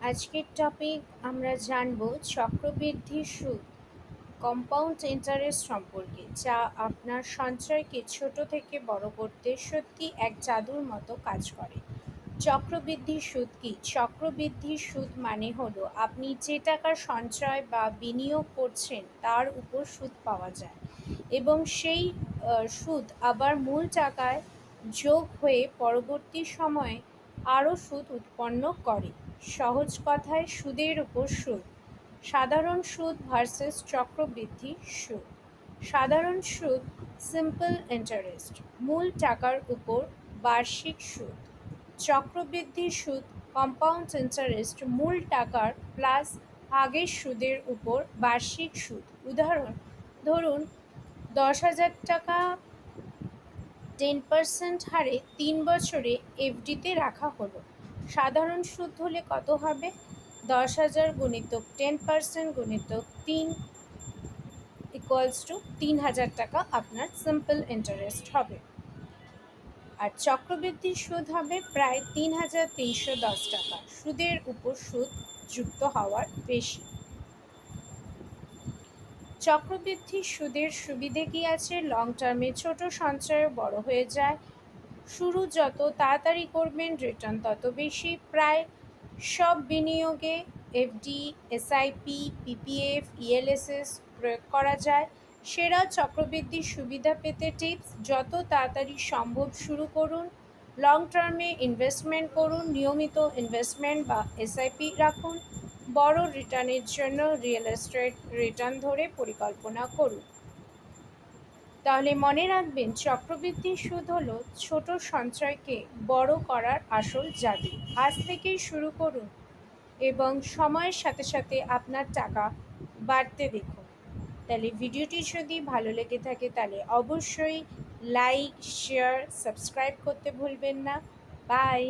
আজকের টপিক আমরা জানব চক্রবৃদ্ধি সুদ কম্পাউন্ড ইন্টারেস্ট সম্পর্কে, যা আপনার সঞ্চয়কে ছোট থেকে বড় করতে সত্যি এক জাদুর মতো কাজ করে। চক্রবৃদ্ধি সুদ কি? চক্রবৃদ্ধি সুদ মানে হলো আপনি যে টাকা সঞ্চয় বা বিনিয়োগ করছেন তার উপর সুদ পাওয়া যায় এবং সেই সুদ আবার মূল টাকায় যোগ হয়ে পরবর্তী সময়ে আরও সুদ উৎপন্ন করে। সহজ কথায় সুদের উপর সুদ। সাধারণ সুদ ভার্সেস চক্রবৃদ্ধি সুদ। সাধারণ সুদ সিম্পল ইন্টারেস্ট, মূল টাকার উপর বার্ষিক সুদ। চক্রবৃদ্ধি সুদ কম্পাউন্ড ইন্টারেস্ট, মূল টাকার প্লাস আগের সুদের উপর বার্ষিক সুদ। উদাহরণ, ধরুন 10,000 টাকা 10% হারে 3 বছরে এফডিতে রাখা হলো। সাধারণ সুদ হলে কত হবে? 10,000 গুণিতক 10% গুণিতক 3 ইকুয়ালস টু 3,000 টাকা আপনার সিম্পল ইন্টারেস্ট হবে। আর চক্রবৃদ্ধি সুদ হবে প্রায় 3,310 টাকা, সুদের উপর সুদ যুক্ত হওয়ার বেশি। চক্রবৃদ্ধি সুদের সুবিধে কি আছে? লং টার্মে ছোট সঞ্চয়ও বড় হয়ে যায়। শুরু যত তাড়াতাড়ি করবেন রিটার্ন তত বেশি। প্রায় সব বিনিয়োগে এফডি, এসআইপি, পিপিএফ, ইএলএসএস প্রয়োগ করা যায়। সেরা চক্রবৃদ্ধি সুবিধা পেতে টিপস: যত তাড়াতাড়ি সম্ভব শুরু করুন। লং টার্মে ইনভেস্টমেন্ট করুন, নিয়মিত ইনভেস্টমেন্ট বা এসআইপি রাখুন। বড় রিটার্নের জন্য রিয়েল এস্টেট রিটার্ন ধরে পরিকল্পনা করুন। তাহলে মনে রাখবেন, চক্রবৃদ্ধি সুদ হলো ছোট সঞ্চয়কে বড় করার আসল জাদু। আজ থেকেই শুরু করুন এবং সময়ের সাথে সাথে আপনার টাকা বাড়তে দেখুন। তাহলে ভিডিওটি যদি ভালো লেগে থাকে তাহলে অবশ্যই লাইক, শেয়ার, সাবস্ক্রাইব করতে ভুলবেন না। বাই।